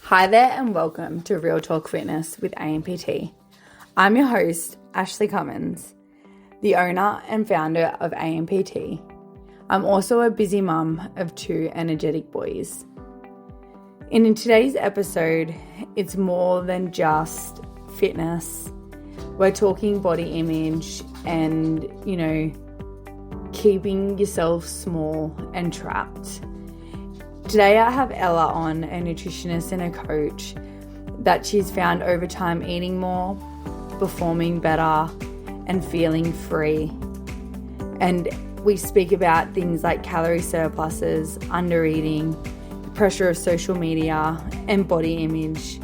Hi there and welcome to Real Talk Fitness with AMPT. I'm your host, Ashley Cummins, the owner and founder of AMPT. I'm also a busy mum of two energetic boys. And in today's episode, it's more than just fitness. We're talking body image and, keeping yourself small and trapped. Today I have Ella on, a nutritionist and a coach, that she's found over time eating more, performing better, and feeling free. And we speak about things like calorie surpluses, undereating, the pressure of social media, and body image,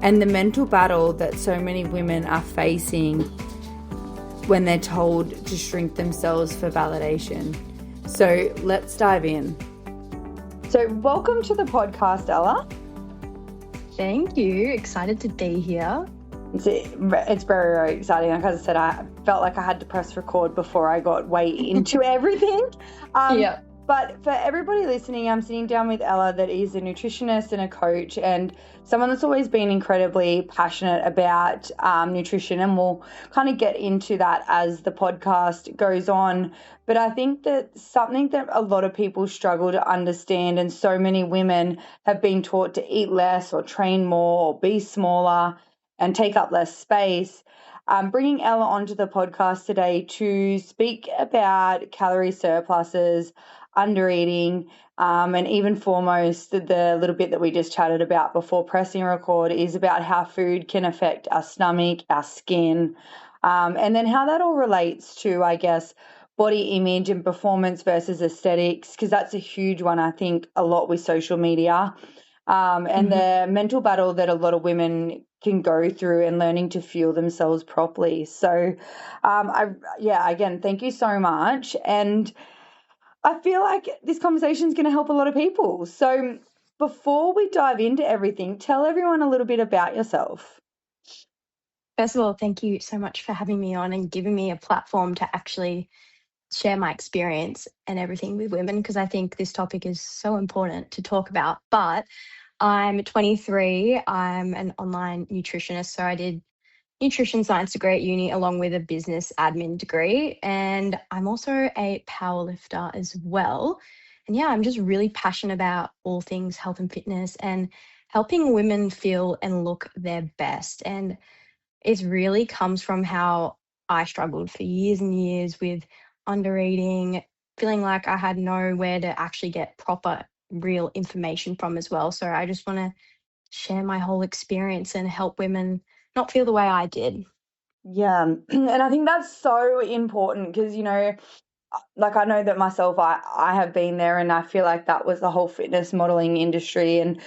and the mental battle that so many women are facing when they're told to shrink themselves for validation. So let's dive in. So welcome to the podcast, Ella. Thank you. Excited to be here. It's very, very exciting. Like I said, I felt like I had to press record before I got way into everything. Yeah. But for everybody listening, I'm sitting down with Ella, that is a nutritionist and a coach, and someone that's always been incredibly passionate about nutrition. And we'll kind of get into that as the podcast goes on. But I think that something that a lot of people struggle to understand, and so many women have been taught to eat less or train more or be smaller and take up less space. Bringing Ella onto the podcast today to speak about calorie surpluses, undereating, and even foremost, the little bit that we just chatted about before pressing record is about how food can affect our stomach, our skin, and then how that all relates to, I guess, body image and performance versus aesthetics, because that's a huge one, I think, a lot with social media, and the mental battle that a lot of women can go through and learning to fuel themselves properly. So, again, thank you so much. And I feel like this conversation is going to help a lot of people. So before we dive into everything, tell everyone a little bit about yourself. First of all, thank you so much for having me on and giving me a platform to actually share my experience and everything with women, because I think this topic is so important to talk about. But I'm 23. I'm an online nutritionist. So I did nutrition science degree at uni along with a business admin degree. And I'm also a powerlifter as well. And yeah, I'm just really passionate about all things health and fitness and helping women feel and look their best. And it really comes from how I struggled for years and years with undereating, feeling like I had nowhere to actually get proper, real information from as well. So I just want to share my whole experience and help women not feel the way I did. Yeah. And I think that's so important because, like I know that myself, I have been there, and I feel like that was the whole fitness modeling industry. And,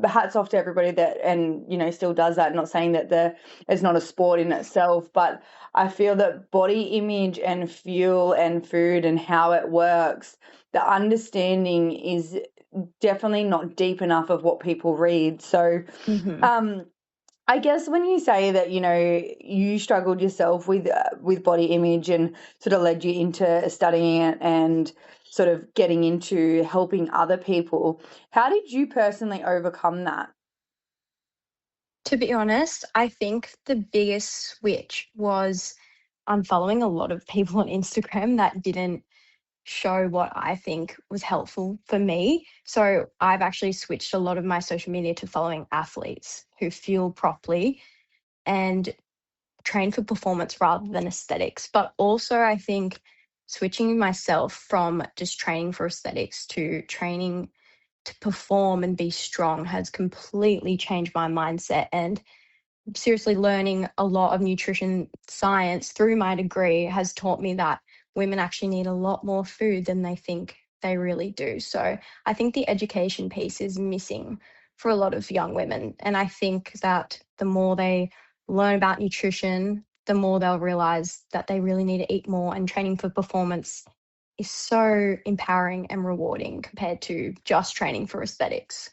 hats off to everybody that, and, still does that. Not saying that it's not a sport in itself, but I feel that body image and fuel and food and how it works, the understanding is definitely not deep enough of what people read. So, I guess when you say that, you struggled yourself with body image and sort of led you into studying it and sort of getting into helping other people, how did you personally overcome that? To be honest, I think the biggest switch was unfollowing a lot of people on Instagram that didn't show what I think was helpful for me. So I've actually switched a lot of my social media to following athletes who fuel properly and train for performance rather than aesthetics. But also, I think switching myself from just training for aesthetics to training to perform and be strong has completely changed my mindset. And seriously, learning a lot of nutrition science through my degree has taught me that women actually need a lot more food than they think they really do. So I think the education piece is missing for a lot of young women. And I think that the more they learn about nutrition, the more they'll realize that they really need to eat more, and training for performance is so empowering and rewarding compared to just training for aesthetics.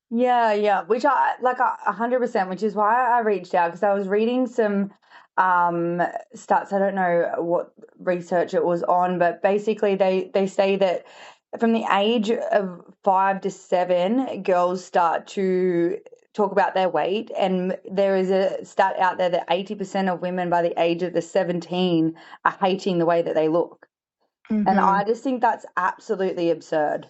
Yeah, which I like 100%, which is why I reached out, because I was reading some stats. I don't know what research it was on, but basically they say that from the age of 5 to 7, girls start to talk about their weight, and there is a stat out there that 80% of women by the age of the 17 are hating the way that they look. And Mm-hmm. I just think that's absolutely absurd.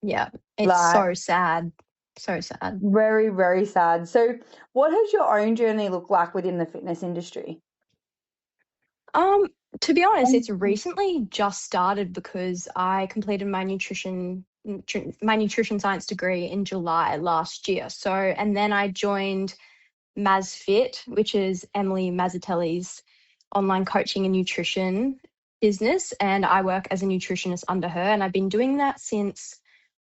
Yeah, it's Like, so sad. So sad. very, very sad. So, what has your own journey looked like within the fitness industry? Um, to be honest, it's recently just started because I completed my nutrition science degree in July last year. So, and then I joined MazFit, which is Emily Mazzatelli's online coaching and nutrition business, and I work as a nutritionist under her, and I've been doing that since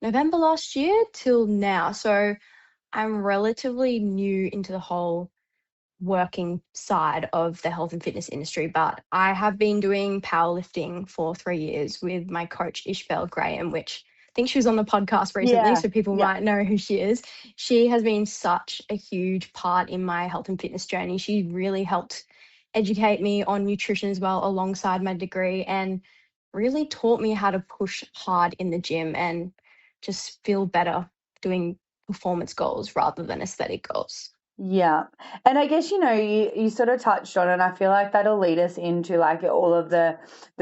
November last year till now. So, I'm relatively new into the whole working side of the health and fitness industry, but I have been doing powerlifting for 3 years with my coach, Ishbel Graham, which I think she was on the podcast recently, Yeah, so people yeah. might know who she is. She has been such a huge part in my health and fitness journey. She really helped educate me on nutrition as well, alongside my degree, and really taught me how to push hard in the gym and just feel better doing performance goals rather than aesthetic goals. Yeah. And I guess, you sort of touched on it, and I feel like that'll lead us into like all of the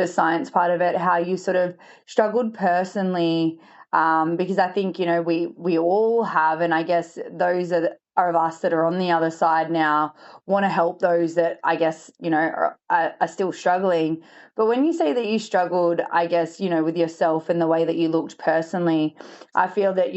science part of it, how you sort of struggled personally, because I think, we all have, and I guess those are of us that are on the other side now want to help those that I guess, are still struggling. But when you say that you struggled, I guess, with yourself and the way that you looked personally, I feel that,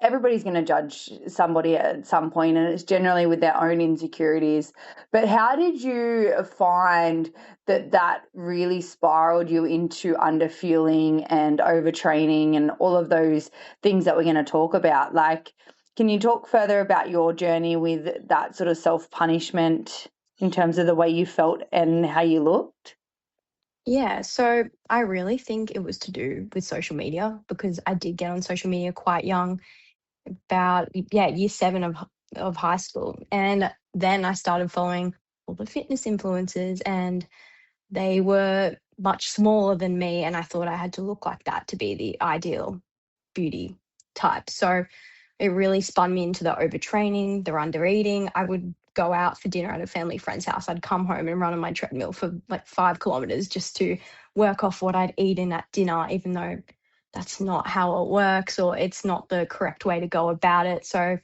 everybody's going to judge somebody at some point, and it's generally with their own insecurities. But how did you find that really spiraled you into underfueling and overtraining and all of those things that we're going to talk about? Like, can you talk further about your journey with that sort of self-punishment in terms of the way you felt and how you looked? Yeah, so I really think it was to do with social media because I did get on social media quite young, about year 7 of high school, and then I started following all the fitness influencers, and they were much smaller than me, and I thought I had to look like that to be the ideal beauty type. So it really spun me into the overtraining, the under eating. I would go out for dinner at a family friend's house. I'd come home and run on my treadmill for like 5 kilometers just to work off what I'd eaten at dinner, even though that's not how it works or it's not the correct way to go about it. So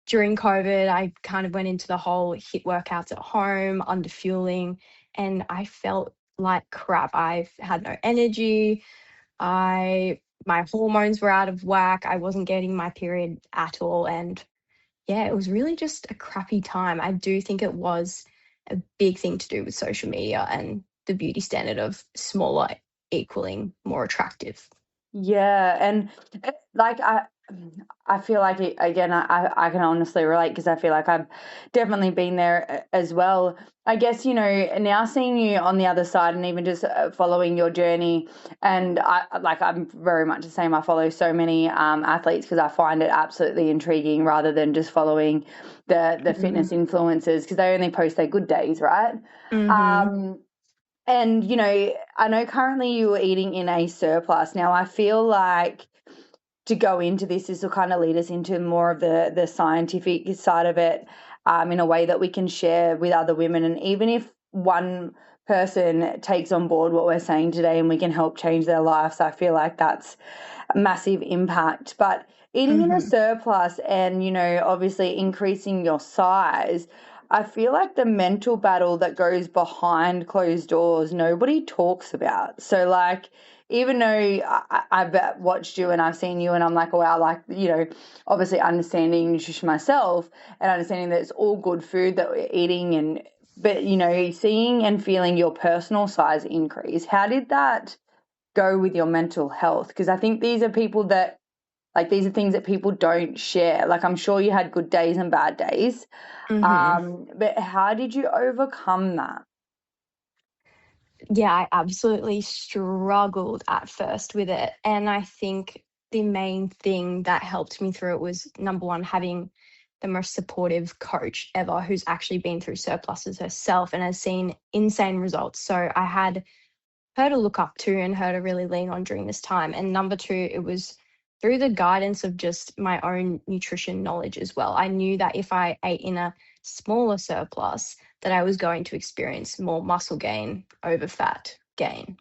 during COVID, I kind of went into the whole hit workouts at home, under fueling, and I felt like crap. I had no energy. My hormones were out of whack. I wasn't getting my period at all. And yeah, it was really just a crappy time. I do think it was a big thing to do with social media and the beauty standard of smaller equaling more attractive. Yeah, and like I feel like again, I can honestly relate because I feel like I've definitely been there as well. I guess, now seeing you on the other side and even just following your journey, and I'm very much the same. I follow so many athletes because I find it absolutely intriguing rather than just following the fitness influencers because they only post their good days, right? Mm-hmm. Um, and, I know currently you are eating in a surplus. Now, I feel like to go into this will kind of lead us into more of the scientific side of it, in a way that we can share with other women. And even if one person takes on board what we're saying today and we can help change their lives, I feel like that's a massive impact. But eating in a Mm-hmm. surplus and, obviously increasing your size, I feel like the mental battle that goes behind closed doors, nobody talks about. So, like, even though I've watched you and I've seen you and I'm like, wow, like, obviously understanding nutrition myself and understanding that it's all good food that we're eating but, seeing and feeling your personal size increase, how did that go with your mental health? Because I think these are people that, like, these are things that people don't share. Like, I'm sure you had good days and bad days. Mm-hmm. But how did you overcome that? Yeah, I absolutely struggled at first with it. And I think the main thing that helped me through it was number one, having the most supportive coach ever who's actually been through surpluses herself and has seen insane results. So I had her to look up to and her to really lean on during this time. And number two, it was through the guidance of just my own nutrition knowledge as well. I knew that if I ate in a smaller surplus, that I was going to experience more muscle gain over fat gain.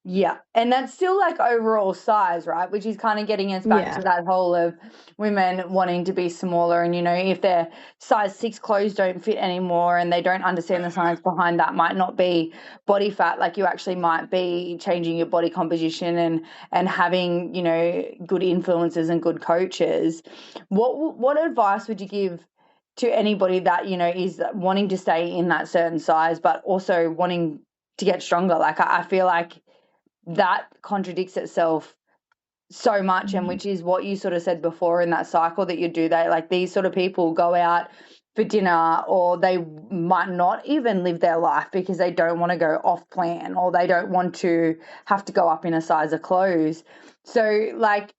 Yeah. And that's still like overall size, right? Which is kind of getting us back to Yeah. that whole of women wanting to be smaller. And, if their size 6 clothes don't fit anymore and they don't understand the science behind that, might not be body fat. Like, you actually might be changing your body composition and having, good influences and good coaches. What advice would you give to anybody that, is wanting to stay in that certain size, but also wanting to get stronger? Like, I feel like that contradicts itself so much, and Mhm. which is what you sort of said before in that cycle that you do. They, like, these sort of people go out for dinner, or they might not even live their life because they don't want to go off plan, or they don't want to have to go up in a size of clothes. So, like,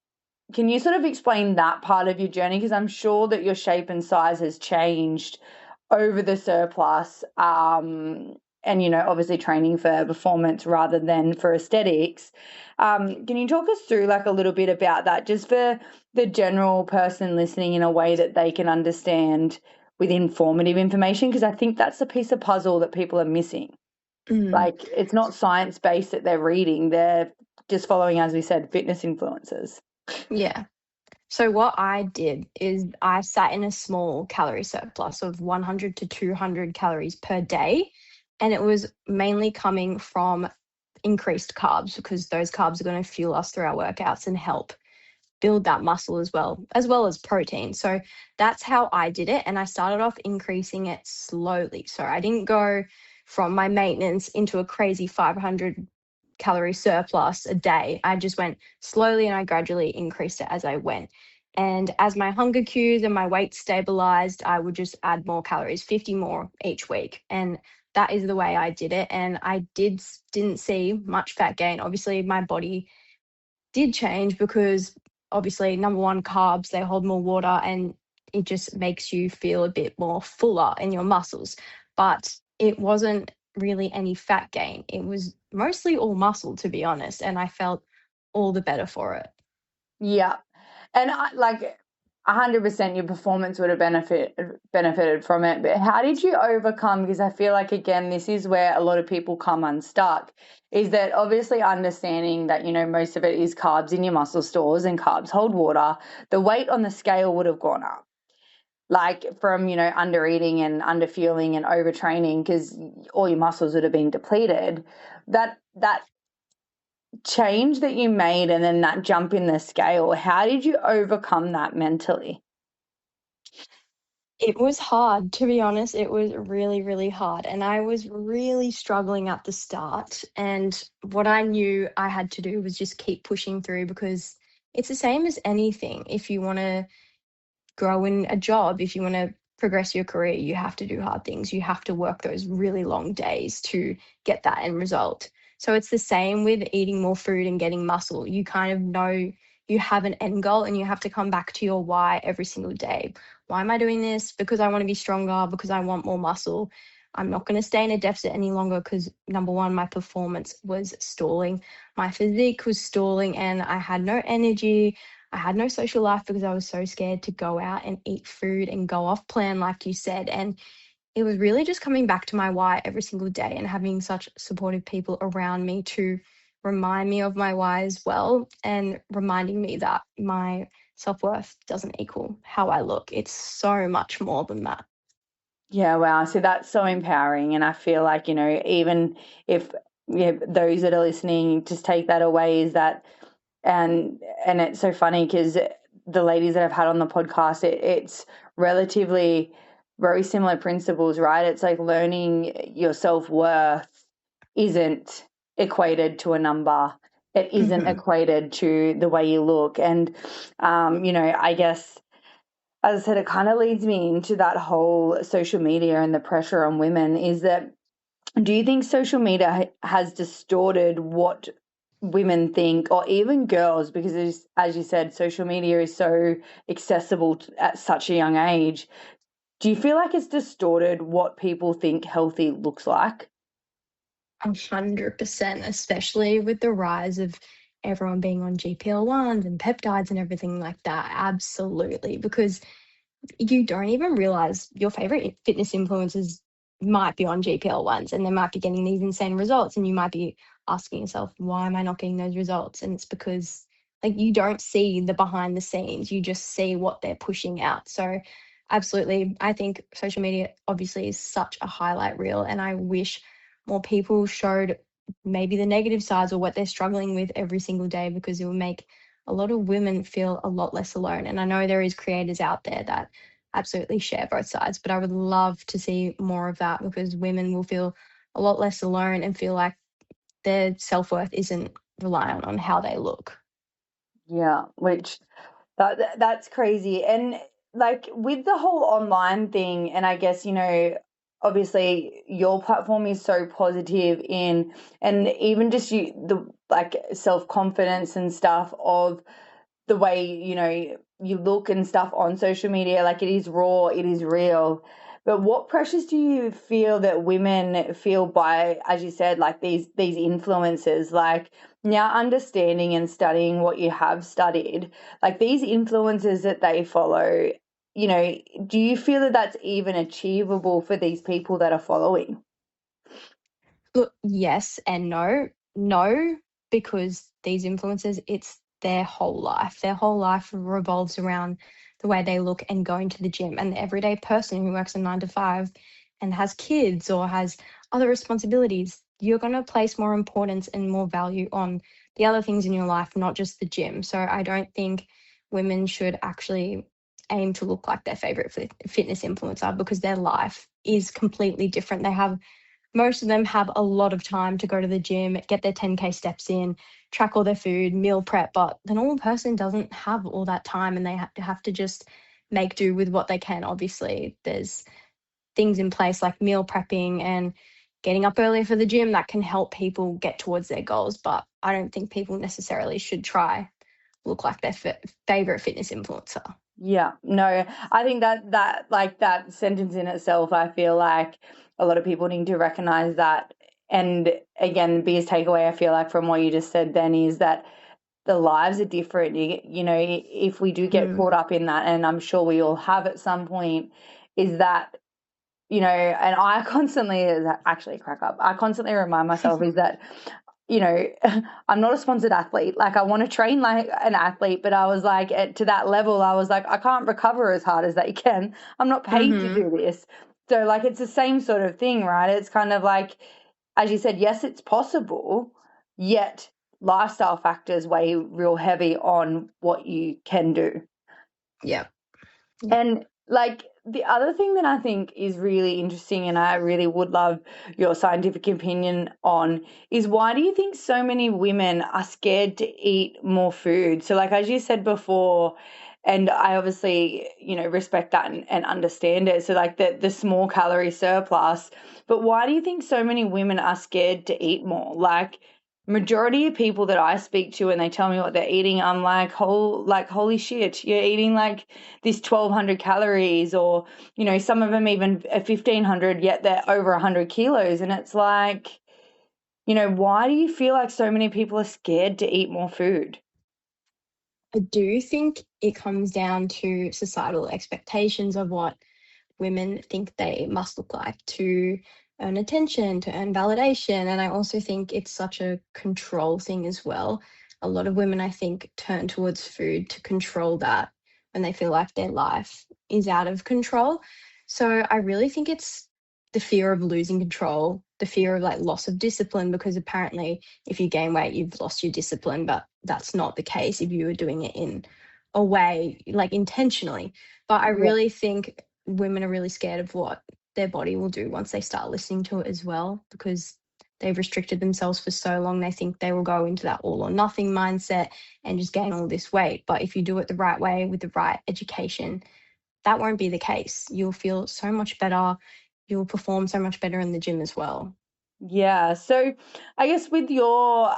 can you sort of explain that part of your journey? Because I'm sure that your shape and size has changed over the surplus, and, obviously training for performance rather than for aesthetics. Can you talk us through, like, a little bit about that, just for the general person listening, in a way that they can understand with informative information? Because I think that's the piece of puzzle that people are missing. Mm, Like, it's not science-based that they're reading. They're just following, as we said, fitness influencers. yeah. So what I did is I sat in a small calorie surplus of 100 to 200 calories per day, and it was mainly coming from increased carbs because those carbs are going to fuel us through our workouts and help build that muscle as well as protein. So that's how I did it. And I started off increasing it slowly. So I didn't go from my maintenance into a crazy 500 calorie surplus a day. I just went slowly and I gradually increased it as I went. And as my hunger cues and my weight stabilized, I would just add more calories, 50 more each week. And that is the way I did it. And I didn't see much fat gain. Obviously, my body did change because obviously number one, carbs, they hold more water and it just makes you feel a bit more fuller in your muscles. But it wasn't really any fat gain. It was mostly all muscle, to be honest, and I felt all the better for it. Yeah. And like, 100% your performance would have benefited from it. But how did you overcome? Because I feel like, again, this is where a lot of people come unstuck, is that obviously understanding that, most of it is carbs in your muscle stores and carbs hold water. The weight on the scale would have gone up, like, from, under eating and under fueling and overtraining, because all your muscles would have been depleted. That change that you made, and then that jump in the scale, how did you overcome that mentally? It was hard, to be honest. It was really, really hard. And I was really struggling at the start. And what I knew I had to do was just keep pushing through because it's the same as anything. If you want to grow in a job, if you want to progress your career, you have to do hard things. You have to work those really long days to get that end result. So it's the same with eating more food and getting muscle. You kind of know you have an end goal and you have to come back to your why every single day. Why am I doing this? Because I want to be stronger, because I want more muscle. I'm not going to stay in a deficit any longer because number one, my performance was stalling. My physique was stalling and I had no energy. I had no social life because I was so scared to go out and eat food and go off plan, like you said. And it was really just coming back to my why every single day and having such supportive people around me to remind me of my why as well and reminding me that my self worth doesn't equal how I look. It's so much more than that. Yeah, wow. So that's so empowering. And I feel like, even if, those that are listening just take that away, is that, and it's so funny because the ladies that I've had on the podcast, it's relatively very similar principles, right? It's like learning your self-worth isn't equated to a number. It isn't Hmm. equated to the way you look. And, I guess, as I said, it kind of leads me into that whole social media and the pressure on women. Is that, do you think social media has distorted what women think, or even girls? Because, as you said, social media is so accessible at such a young age. Do you feel like it's distorted what people think healthy looks like? 100%, especially with the rise of everyone being on GPL1s and peptides and everything like that. Absolutely. Because you don't even realize your favorite fitness influencers might be on GPL1s and they might be getting these insane results. And you might be asking yourself, why am I not getting those results? And it's because like you don't see the behind the scenes, you just see what they're pushing out. So, absolutely, I think social media obviously is such a highlight reel. And I wish more people showed maybe the negative sides or what they're struggling with every single day because it will make a lot of women feel a lot less alone. And I know there is creators out there that absolutely share both sides, but I would love to see more of that because women will feel a lot less alone and feel like their self-worth isn't reliant on how they look. Yeah, which that's crazy. And like with the whole online thing, and I guess, obviously your platform is so positive in, and even just the like self-confidence and stuff of the way, you look and stuff on social media, like it is raw, it is real. But what pressures do you feel that women feel by, as you said, like these influencers, like now understanding and studying what you have studied, like these influencers that they follow, do you feel that that's even achievable for these people that are following? Look, yes and no. No, because these influencers, it's their whole life. Their whole life revolves around the way they look and going to the gym. And the everyday person who works a 9 to 5 and has kids or has other responsibilities, you're going to place more importance and more value on the other things in your life, not just the gym. So I don't think women should actually aim to look like their favorite fitness influencer because their life is completely different. Most of them have a lot of time to go to the gym, get their 10K steps in, track all their food, meal prep, but the normal person doesn't have all that time and they have to just make do with what they can. Obviously, there's things in place like meal prepping and getting up earlier for the gym that can help people get towards their goals, but I don't think people necessarily should try look like their favorite fitness influencer. Yeah, no, I think that like that sentence in itself, I feel like a lot of people need to recognize that. And again, the biggest takeaway I feel like from what you just said then is that the lives are different. If we do get Mm. caught up in that, and I'm sure we all have at some point, is that, and I constantly, actually crack up, I constantly remind myself is that you know, I'm not a sponsored athlete. Like I want to train like an athlete, but I was like to that level, I was like, I can't recover as hard as they can. I'm not paid to Mhm. do this. So like it's the same sort of thing, right? It's kind of like, as you said, yes, it's possible, yet lifestyle factors weigh real heavy on what you can do. Yeah. Yeah. And like the other thing that I think is really interesting, and I really would love your scientific opinion on, is why do you think so many women are scared to eat more food? So, like, as you said before, and I obviously, respect that and understand it. So, like, the small calorie surplus, but why do you think so many women are scared to eat more? Like, majority of people that I speak to and they tell me what they're eating, I'm like, holy shit, you're eating like this 1,200 calories, or some of them even 1,500, yet they're over 100 kilos. And it's like, why do you feel like so many people are scared to eat more food? I do think it comes down to societal expectations of what women think they must look like to earn attention, to earn validation. And I also think it's such a control thing as well. A lot of women, I think, turn towards food to control that when they feel like their life is out of control. So I really think it's the fear of losing control, the fear of like loss of discipline, because apparently if you gain weight, you've lost your discipline, but that's not the case if you were doing it in a way like intentionally. But I Yeah. really think women are really scared of what their body will do once they start listening to it as well, because they've restricted themselves for so long. They think they will go into that all or nothing mindset and just gain all this weight. But if you do it the right way with the right education, that won't be the case. You'll feel so much better. You'll perform so much better in the gym as well. Yeah. So I guess with your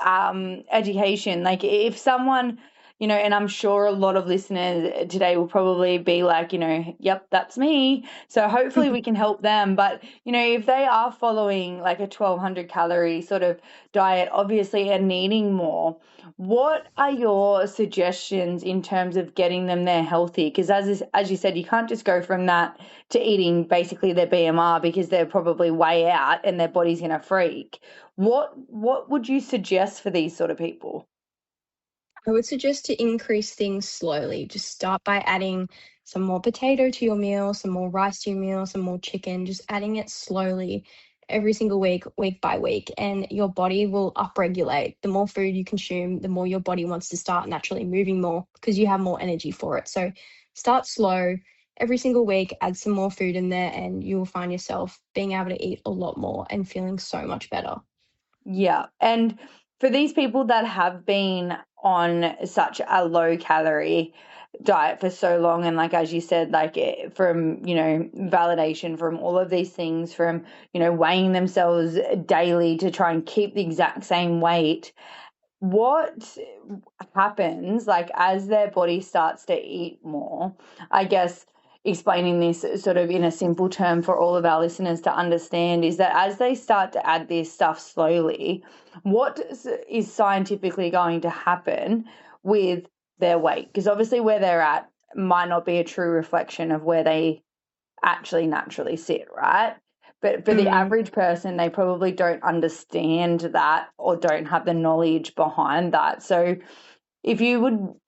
education, like if someone, and I'm sure a lot of listeners today will probably be like, yep, that's me. So hopefully we can help them. But, if they are following like a 1200 calorie sort of diet, obviously are needing more, what are your suggestions in terms of getting them there healthy? Because as you said, you can't just go from that to eating basically their BMR because they're probably way out and their body's going to freak. What would you suggest for these sort of people? I would suggest to increase things slowly. Just start by adding some more potato to your meal, some more rice to your meal, some more chicken, just adding it slowly every single week, week by week, and your body will upregulate. The more food you consume, the more your body wants to start naturally moving more because you have more energy for it. So start slow. Every single week, add some more food in there, and you will find yourself being able to eat a lot more and feeling so much better. Yeah. And for these people that have been on such a low calorie diet for so long, and like as you said, like from, validation from all of these things, from, weighing themselves daily to try and keep the exact same weight, what happens like as their body starts to eat more? I guess explaining this sort of in a simple term for all of our listeners to understand is that as they start to add this stuff slowly, what is scientifically going to happen with their weight? Because obviously where they're at might not be a true reflection of where they actually naturally sit, right? But for the Mm. average person, they probably don't understand that or don't have the knowledge behind that. So if you wouldn't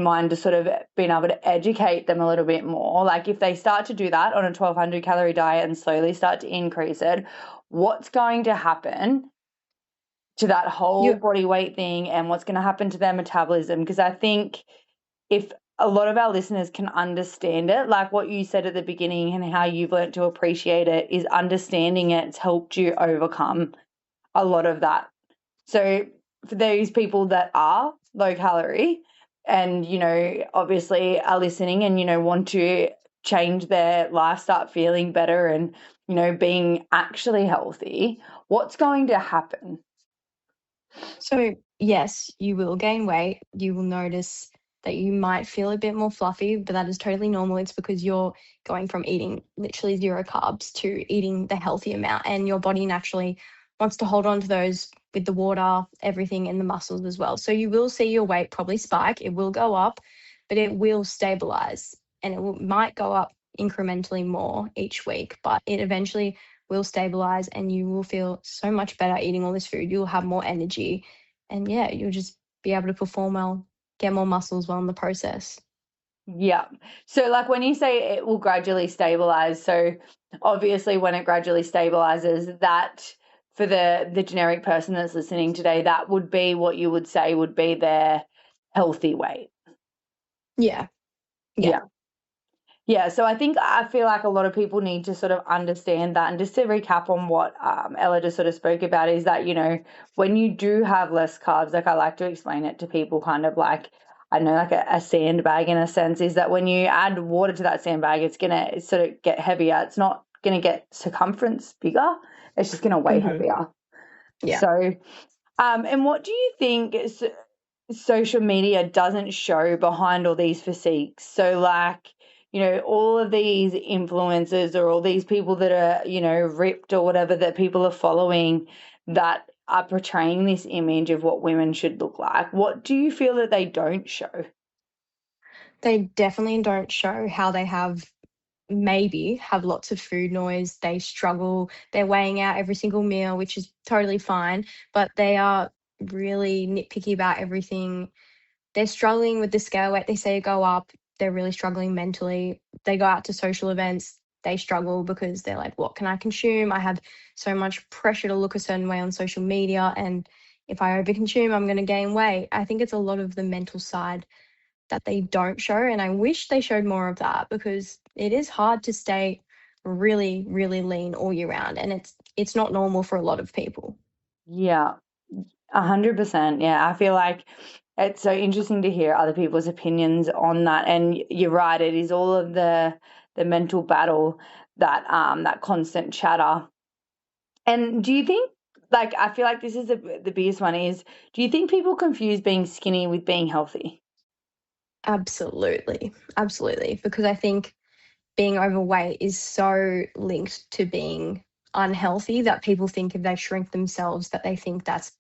mind just sort of being able to educate them a little bit more, like if they start to do that on a 1200 calorie diet and slowly start to increase it, what's going to happen to that whole You body weight thing and what's going to happen to their metabolism? Because I think if a lot of our listeners can understand it, like what you said at the beginning and how you've learned to appreciate it, is understanding it's helped you overcome a lot of that. So for those people that are low calorie and, obviously are listening and, want to change their life, start feeling better and, being actually healthy, what's going to happen? So, yes, you will gain weight. You will notice that you might feel a bit more fluffy, but that is totally normal. It's because you're going from eating literally zero carbs to eating the healthy amount, and your body naturally wants to hold on to those with the water, everything, and the muscles as well. So, you will see your weight probably spike. It will go up, but it will stabilize and might go up incrementally more each week, but it eventually will stabilize and you will feel so much better eating all this food. You'll have more energy and yeah, you'll just be able to perform well, get more muscles well in the process. Yeah. So like when you say it will gradually stabilize, so obviously when it gradually stabilizes, that for the generic person that's listening today, that would be what you would say would be their healthy weight. Yeah. Yeah. Yeah. Yeah, so I feel like a lot of people need to sort of understand that. And just to recap on what Ella just sort of spoke about is that, when you do have less carbs, like I like to explain it to people kind of like, I know, like a sandbag in a sense, is that when you add water to that sandbag, it's going to sort of get heavier. It's not going to get circumference bigger. It's just going to weigh Hmm. heavier. Yeah. So, and what do you think social media doesn't show behind all these physiques? So, like, all of these influencers or all these people that are, ripped or whatever that people are following that are portraying this image of what women should look like. What do you feel that they don't show? They definitely don't show how they maybe have lots of food noise. They struggle. They're weighing out every single meal, which is totally fine, but they are really nitpicky about everything. They're struggling with the scale weight. They say go up. They're really struggling mentally. They go out to social events. They struggle because they're like, what can I consume? I have so much pressure to look a certain way on social media. And if I overconsume, I'm going to gain weight. I think it's a lot of the mental side that they don't show. And I wish they showed more of that because it is hard to stay really, really lean all year round. And it's not normal for a lot of people. Yeah, 100%. Yeah, I feel like it's so interesting to hear other people's opinions on that. And you're right, it is all of the mental battle, that constant chatter. And do you think, like, I feel like this is the biggest one is, do you think people confuse being skinny with being healthy? Absolutely. Absolutely. Because I think being overweight is so linked to being unhealthy that people think if they shrink themselves that they think that's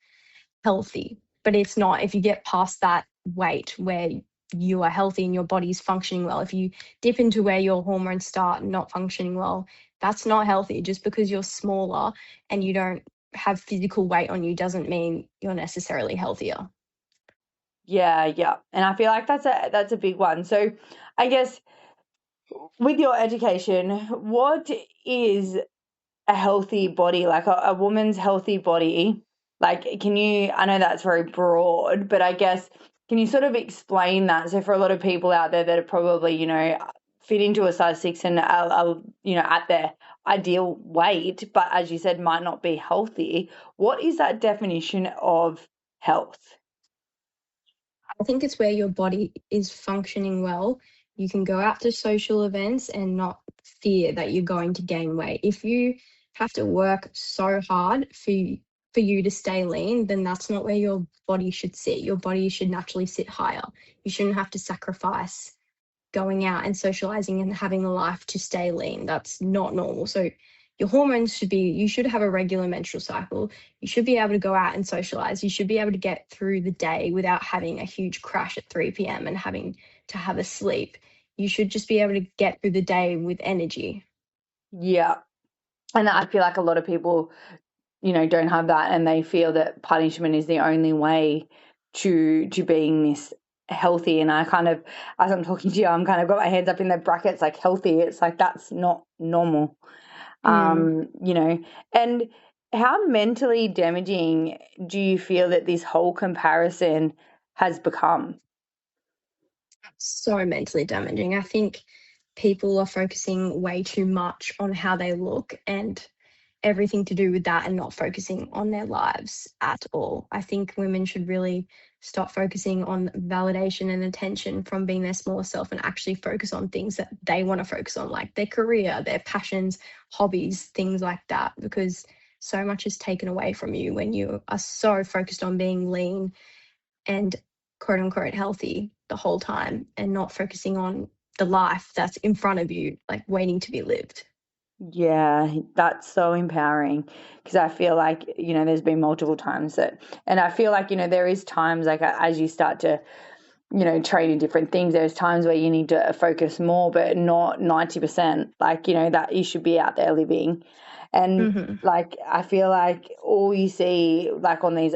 healthy, but it's not. If you get past that weight where you are healthy and your body's functioning well, if you dip into where your hormones start not functioning well, that's not healthy. Just because you're smaller and you don't have physical weight on you doesn't mean you're necessarily healthier. Yeah, yeah. And I feel like that's a big one. So I guess with your education, what is a healthy body, like a woman's healthy body? Like, can you, I know that's very broad, but I guess, can you sort of explain that? So for a lot of people out there that are probably, fit into a size six and are at their ideal weight, but as you said, might not be healthy, what is that definition of health? I think it's where your body is functioning well. You can go out to social events and not fear that you're going to gain weight. If you have to work so hard for you to stay lean, then that's not where your body should sit. Your body should naturally sit higher. You shouldn't have to sacrifice going out and socializing and having a life to stay lean. That's not normal. So your hormones should be, you should have a regular menstrual cycle. You should be able to go out and socialize. You should be able to get through the day without having a huge crash at 3 p.m. and having to have a sleep. You should just be able to get through the day with energy. Yeah. And I feel like a lot of people, don't have that, and they feel that punishment is the only way to being this healthy. And I kind of, as I'm talking to you, I'm kind of got my hands up in the brackets like healthy. It's like that's not normal. Mm. You know, and how mentally damaging do you feel that this whole comparison has become? So mentally damaging. I think people are focusing way too much on how they look and everything to do with that and not focusing on their lives at all. I think women should really stop focusing on validation and attention from being their smaller self and actually focus on things that they want to focus on, like their career, their passions, hobbies, things like that, because so much is taken away from you when you are so focused on being lean and quote unquote healthy the whole time and not focusing on the life that's in front of you, like waiting to be lived. Yeah, that's so empowering because I feel like, there's been multiple times that, and I feel like, there is times like as you start to, train in different things, there's times where you need to focus more, but not 90%, like, that you should be out there living. And Hmm. like, I feel like all you see like on these,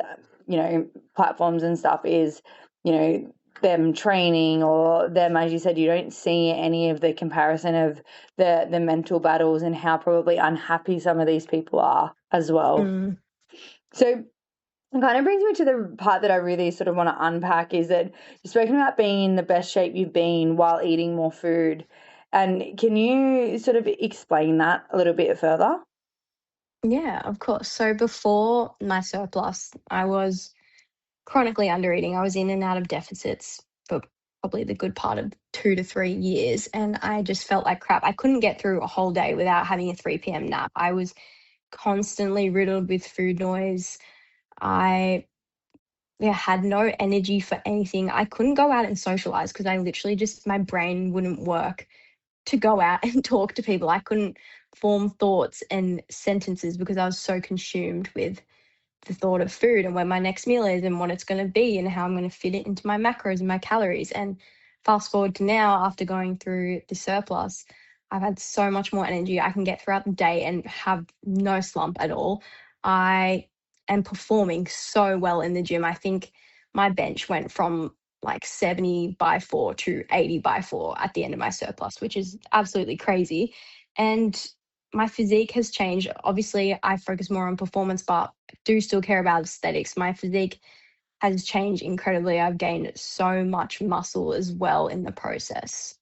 platforms and stuff is, you know, them training or them, as you said, you don't see any of the comparison of the mental battles and how probably unhappy some of these people are as well. Mm. So it kind of brings me to the part that I really sort of want to unpack is that you've spoken about being in the best shape you've been while eating more food. And can you sort of explain that a little bit further? Yeah, of course. So before my surplus, I was chronically under eating. I was in and out of deficits for probably the good part of 2 to 3 years. And I just felt like crap. I couldn't get through a whole day without having a 3 p.m. nap. I was constantly riddled with food noise. I, yeah, had no energy for anything. I couldn't go out and socialize because I literally just, my brain wouldn't work to go out and talk to people. I couldn't form thoughts and sentences because I was so consumed with the thought of food and where my next meal is and what it's going to be and how I'm going to fit it into my macros and my calories. And fast forward to now, after going through the surplus, I've had so much more energy. I can get throughout the day and have no slump at all. I am performing so well in the gym. I think my bench went from like 70 by 4 to 80 by 4 at the end of my surplus, which is absolutely crazy. And my physique has changed. Obviously, I focus more on performance, but do still care about aesthetics. My physique has changed incredibly. I've gained so much muscle as well in the process.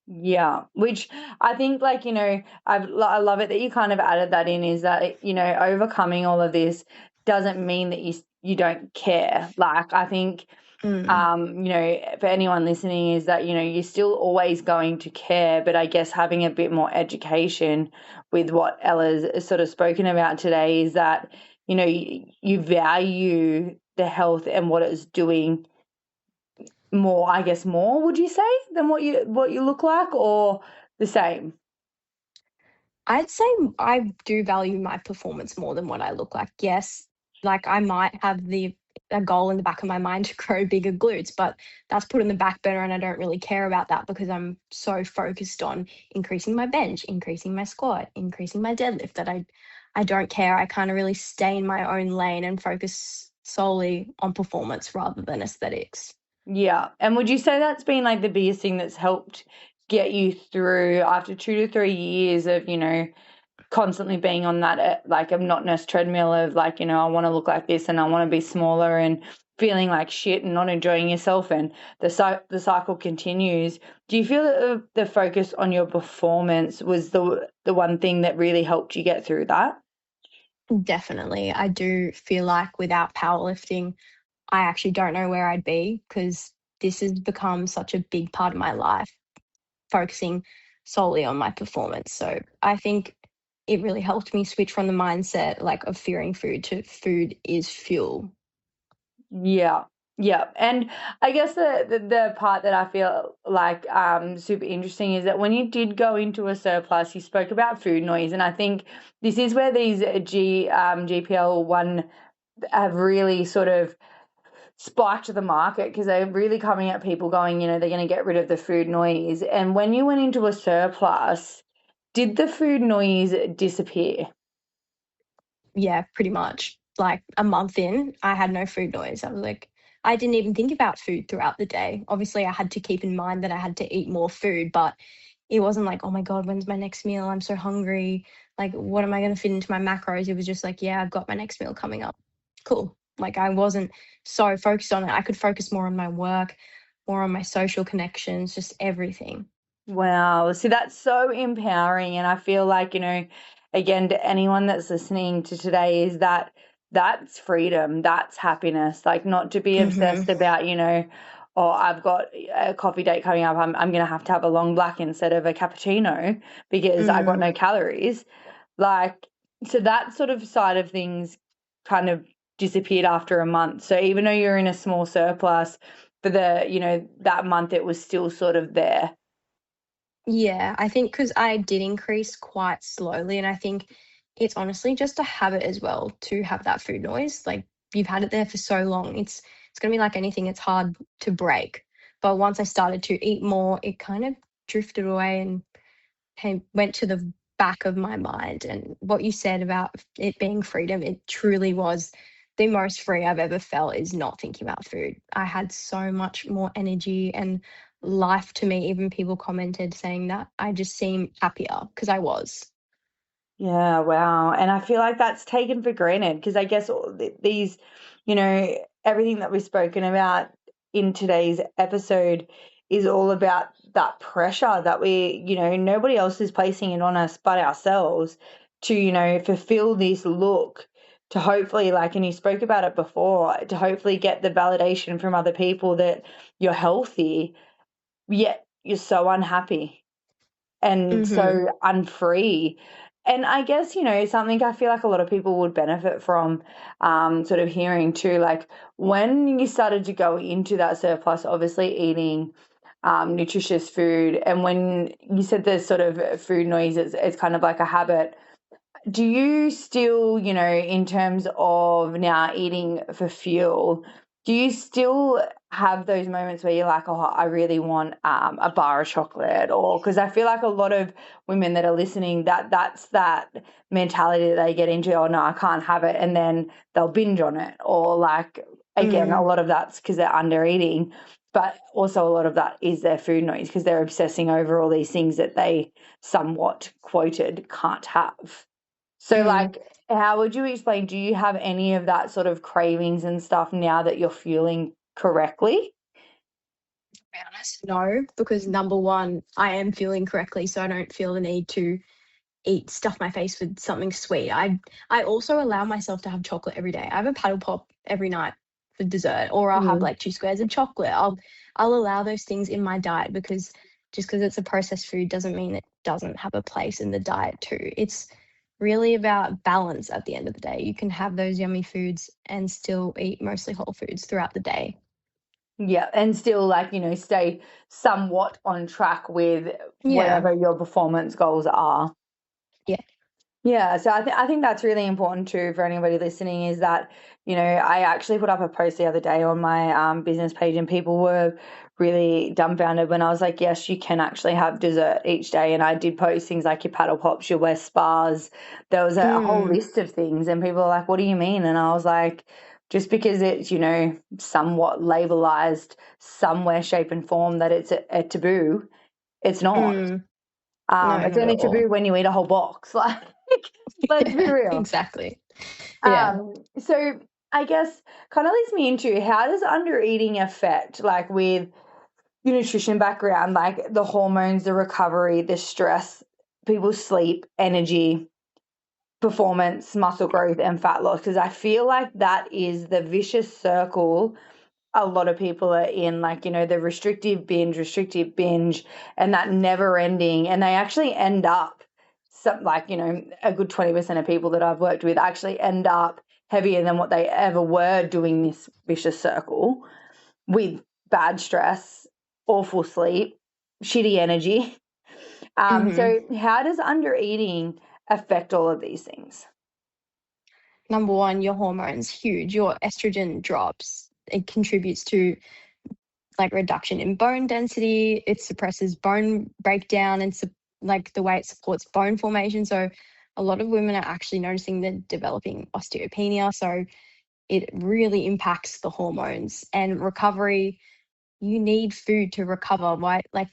Yeah, which I think, like, I love it that you kind of added that in, is that, overcoming all of this doesn't mean that you don't care. Like, I think, Mm. for anyone listening, is that, you're still always going to care, but I guess having a bit more education with what Ella's sort of spoken about today is that, you value the health and what it's doing more, I guess, more, would you say, than what you look like, or the same? I'd say I do value my performance more than what I look like. Yes, like I might have a goal in the back of my mind to grow bigger glutes, but that's put in the back burner and I don't really care about that because I'm so focused on increasing my bench, increasing my squat, increasing my deadlift that I don't care. I kind of really stay in my own lane and focus solely on performance rather than aesthetics. Yeah. And would you say that's been like the biggest thing that's helped get you through after 2 to 3 years of, constantly being on that like a monotonous treadmill of like, I want to look like this and I want to be smaller and feeling like shit and not enjoying yourself, and the cycle continues. Do you feel that the focus on your performance was the one thing that really helped you get through that? Definitely. I do feel like without powerlifting, I actually don't know where I'd be because this has become such a big part of my life, focusing solely on my performance. So I think it really helped me switch from the mindset like of fearing food to food is fuel. Yeah. Yeah. And I guess the part that I feel like super interesting is that when you did go into a surplus, you spoke about food noise. And I think this is where these GPL-1 have really sort of spiked the market, because they're really coming at people going, they're going to get rid of the food noise. And when you went into a surplus, did the food noise disappear? Yeah, pretty much. Like a month in, I had no food noise. I was like, I didn't even think about food throughout the day. Obviously, I had to keep in mind that I had to eat more food, but it wasn't like, oh my God, when's my next meal? I'm so hungry. Like, what am I going to fit into my macros? It was just like, yeah, I've got my next meal coming up. Cool. Like, I wasn't so focused on it. I could focus more on my work, more on my social connections, just everything. Wow. See, that's so empowering. And I feel like, again, to anyone that's listening to today, is that that's freedom, that's happiness. Like, not to be Hmm. obsessed about, oh, I've got a coffee date coming up. I'm going to have a long black instead of a cappuccino because I got Mm. no calories. Like, so that sort of side of things kind of disappeared after a month. So even though you're in a small surplus for that month, it was still sort of there. Yeah, I think because I did increase quite slowly, and I think it's honestly just a habit as well to have that food noise. Like you've had it there for so long, it's gonna be like anything, it's hard to break. But once I started to eat more, it kind of drifted away and went to the back of my mind. And what you said about it being freedom, it truly was the most free I've ever felt is not thinking about food. I had so much more energy and life to me. Even people commented saying that I just seemed happier because I was. Yeah, wow. And I feel like that's taken for granted, because I guess these, everything that we've spoken about in today's episode is all about that pressure that nobody else is placing it on us but ourselves to, fulfill this look, to hopefully, like, and you spoke about it before, to hopefully get the validation from other people that you're healthy, yet you're so unhappy and Hmm. so unfree. And I guess, something I feel like a lot of people would benefit from, sort of hearing too, like when you started to go into that surplus, obviously eating nutritious food, and when you said there's sort of food noise, it's kind of like a habit. Do you still, in terms of now eating for fuel, do you still have those moments where you're like, oh, I really want a bar of chocolate? Or because I feel like a lot of women that are listening, that's that mentality that they get into, oh, no, I can't have it. And then they'll binge on it. Or like, again, a Mm. lot of that's because they're under eating. But also a lot of that is their food noise, because they're obsessing over all these things that they somewhat quoted can't have. So, Mm. like, how would you explain? Do you have any of that sort of cravings and stuff now that you're fueling correctly? To be honest, no, because number one, I am feeling correctly, so I don't feel the need to stuff my face with something sweet. I also allow myself to have chocolate every day. I have a paddle pop every night for dessert, or I'll have Mm. like 2 squares of chocolate. I'll allow those things in my diet because just because it's a processed food doesn't mean it doesn't have a place in the diet too. It's really about balance at the end of the day. You can have those yummy foods and still eat mostly whole foods throughout the day. Yeah, and still like, stay somewhat on track with Yeah. whatever your performance goals are. Yeah. Yeah, so I think that's really important too for anybody listening is that, I actually put up a post the other day on my business page and people were really dumbfounded when I was like, yes, you can actually have dessert each day. And I did post things like your paddle pops, your West spas. There was a whole Mm, list of things and people were like, what do you mean? And I was like, just because it's, somewhat labelized somewhere, shape and form that it's a taboo, it's not. mm. No, It's not at only all. taboo when you eat a whole box. Like, let's be Yeah, real. exactly. Yeah. So I guess kind of leads me into how does under eating affect, like with your nutrition background, like the hormones, the recovery, the stress, people's sleep, energy, performance, muscle growth, and fat loss? Because I feel like that is the vicious circle a lot of people are in, like, the restrictive binge, and that never ending. And they actually end up, some, like, a good 20% of people that I've worked with actually end up heavier than what they ever were doing this vicious circle with bad stress, awful sleep, shitty energy. Hmm. So, how does under eating affect all of these things? Number one, your hormones, huge. Your estrogen drops. It contributes to like reduction in bone density. It suppresses bone breakdown and like the way it supports bone formation. So a lot of women are actually noticing they're developing osteopenia. So it really impacts the hormones and recovery. You need food to recover, right? Like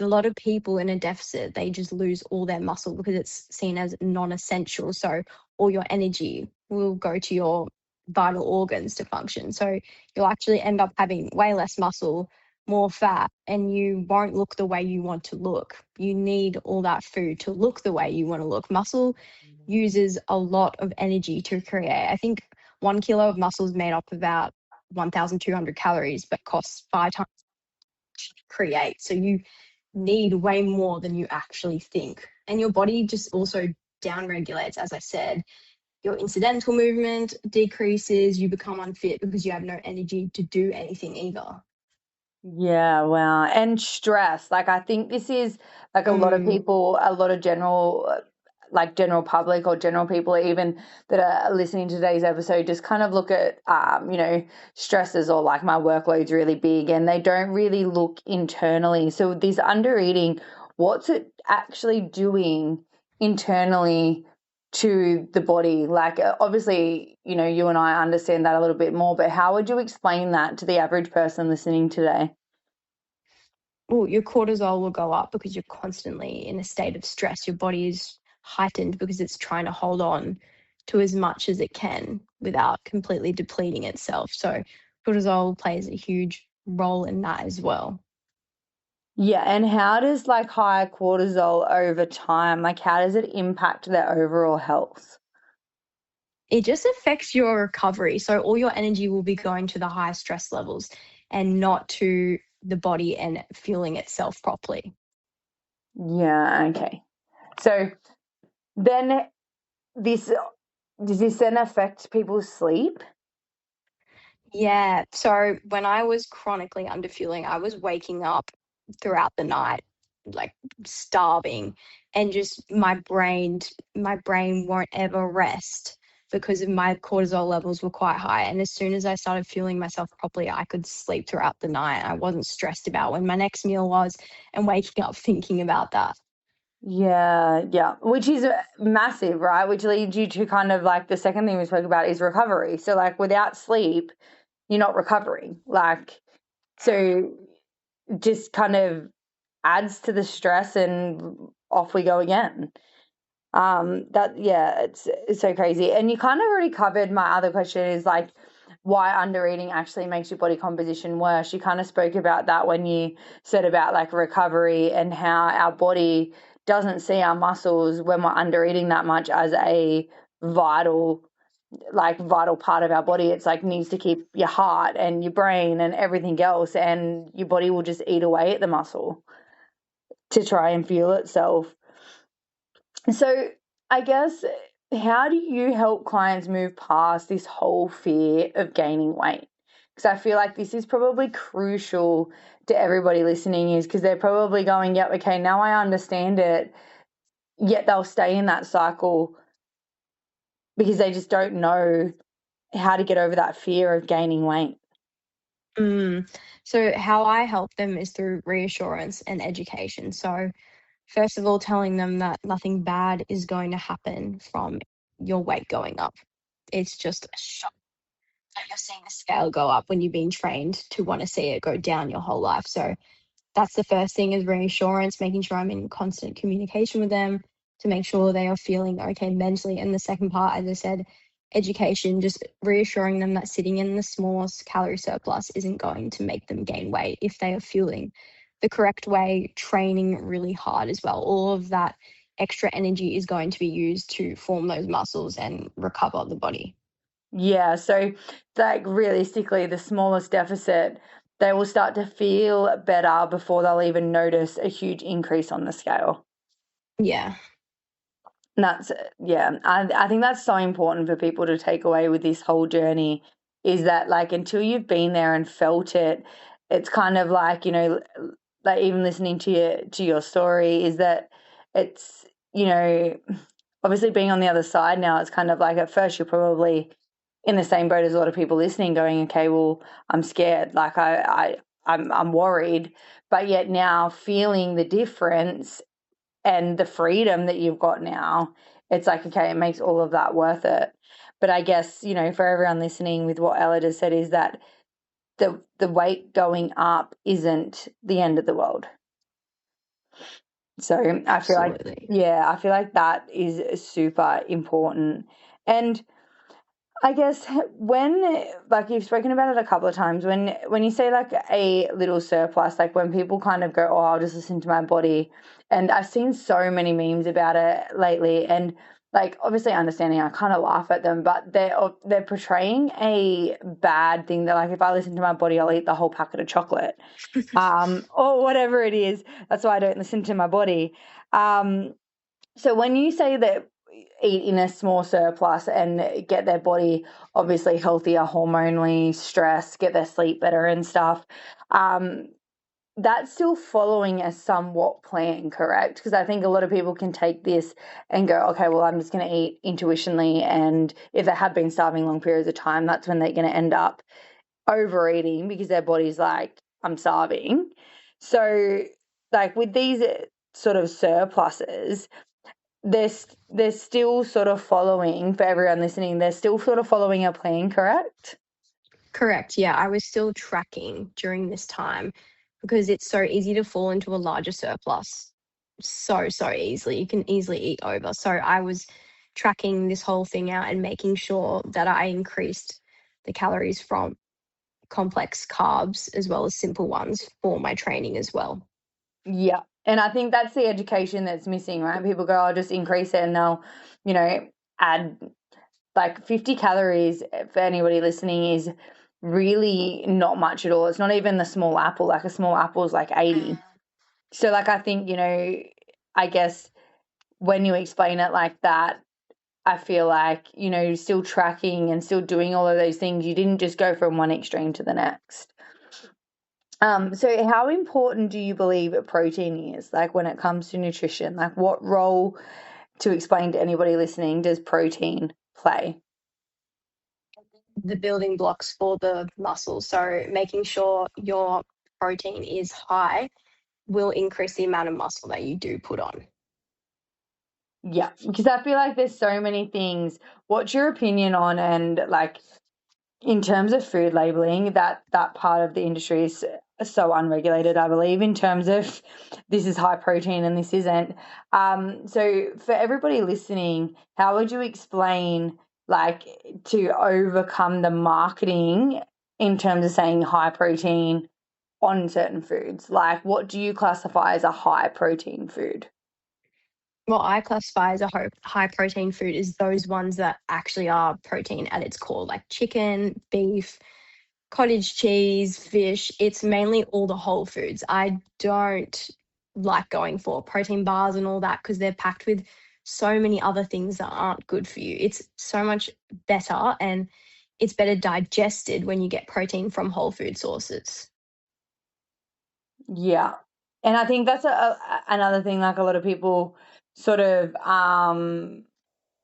a lot of people in a deficit, they just lose all their muscle because it's seen as non-essential. So all your energy will go to your vital organs to function. So you'll actually end up having way less muscle, more fat, and you won't look the way you want to look. You need all that food to look the way you want to look. Muscle uses a lot of energy to create. I think 1 kilo of muscle is made up of about 1,200 calories, but costs 5 times to create. So you need way more than you actually think. And your body just also down regulates, as I said. Your incidental movement decreases, you become unfit because you have no energy to do anything either. Yeah, wow. And stress. Like, I think this is like a lot of Mm, people, a lot of like general public or general people even that are listening to today's episode just kind of look at, stresses or like my workload's really big and they don't really look internally. So, this under eating, what's it actually doing internally to the body? Like, obviously, you and I understand that a little bit more, but how would you explain that to the average person listening today? well, your cortisol will go up because you're constantly in a state of stress. Your body is heightened because it's trying to hold on to as much as it can without completely depleting itself. So cortisol plays a huge role in that as well. Yeah, and how does like higher cortisol over time, like how does it impact their overall health? It just affects your recovery. So all your energy will be going to the high stress levels and not to the body and fueling itself properly. Yeah, okay. So then this does this then affect people's sleep? Yeah. So when I was chronically underfueling, I was waking up throughout the night, like starving, and just my brain won't ever rest because of my cortisol levels were quite high. And as soon as I started fueling myself properly, I could sleep throughout the night. I wasn't stressed about when my next meal was and waking up thinking about that. Yeah, yeah, which is massive, right? Which leads you to kind of like the second thing we spoke about is recovery. So like without sleep, you're not recovering. Like, so just kind of adds to the stress and off we go again. That yeah, it's so crazy. And you kind of already covered my other question is like why under eating actually makes your body composition worse. You kind of spoke about that when you said about like recovery and how our body doesn't see our muscles when we're under eating that much as a vital vital part of our body. It's like needs to keep your heart and your brain and everything else, and your body will just eat away at the muscle to try and fuel itself. So, I guess, how do you help clients move past this whole fear of gaining weight? because I feel like this is probably crucial to everybody listening, is because they're probably going, yep, okay, now I understand it, yet they'll stay in that cycle because they just don't know how to get over that fear of gaining weight. So how I help them is through reassurance and education. So first of all, telling them that nothing bad is going to happen from your weight going up. It's just a shock that you're seeing the scale go up when you've been trained to want to see it go down your whole life. So that's the first thing, is reassurance, making sure I'm in constant communication with them to make sure they are feeling okay mentally. And the second part, as I said, education, just reassuring them that sitting in the smallest calorie surplus isn't going to make them gain weight if they are fueling the correct way, training really hard as well. All of that extra energy is going to be used to form those muscles and recover the body. Yeah, so like realistically, the smallest deficit, they will start to feel better before they'll even notice a huge increase on the scale. Yeah. And that's, yeah, I think that's so important for people to take away with this whole journey, is that like until you've been there and felt it, it's kind of like, like even listening to your story, is that it's, obviously being on the other side now, it's kind of like at first you're probably in the same boat as a lot of people listening, going, okay, well, I'm scared, like I'm worried, but yet now feeling the difference and the freedom that you've got now, it's like, okay, it makes all of that worth it. But I guess, for everyone listening, with what Ella just said, is that the weight going up isn't the end of the world. So I feel like, Absolutely. yeah, I feel like that is super important. And I guess when, like you've spoken about it a couple of times, when you say like a little surplus, like when people kind of go, oh, I'll just listen to my body. And I've seen so many memes about it lately, and like obviously understanding, I kind of laugh at them, but they're portraying a bad thing, that like if I listen to my body, I'll eat the whole packet of chocolate, or whatever it is. That's why I don't listen to my body. So when you say that eat in a small surplus and get their body obviously healthier, hormonally stressed, get their sleep better and stuff, um, that's still following a somewhat plan, correct? Because I think a lot of people can take this and go, okay, well, I'm just going to eat intuitionally. And if they have been starving long periods of time, that's when they're going to end up overeating because their body's like, I'm starving. So, like with these sort of surpluses, they're still sort of following, for everyone listening, they're still sort of following a plan, correct? Correct. Yeah, I was still tracking during this time because it's so easy to fall into a larger surplus so easily. You can easily eat over. So I was tracking this whole thing out and making sure that I increased the calories from complex carbs as well as simple ones for my training as well. Yeah. And I think that's the education that's missing, right? People go, I'll just increase it, and they'll, add like 50 calories, for anybody listening, is really not much at all. It's not even the small apple. Like a small apple is like 80. So like I think, I guess when you explain it like that, I feel like, still tracking and still doing all of those things, you didn't just go from one extreme to the next. So how important do you believe protein is, like when it comes to nutrition? Like what role, to explain to anybody listening, does protein play? The building blocks for the muscles. So making sure your protein is high will increase the amount of muscle that you do put on. Yeah, because I feel like there's so many things. What's your opinion on, and like in terms of food labeling, that part of the industry is so unregulated, I believe, in terms of this is high protein and this isn't. So for everybody listening, how would you explain, like, to overcome the marketing in terms of saying high protein on certain foods? Like, what do you classify as a high protein food? What I classify as a high protein food is those ones that actually are protein at its core, like chicken, beef, cottage cheese, fish. It's mainly all the whole foods. I don't like going for protein bars and all that because they're packed with so many other things that aren't good for you. It's so much better and it's better digested when you get protein from whole food sources. Yeah. And I think that's another thing, like a lot of people sort of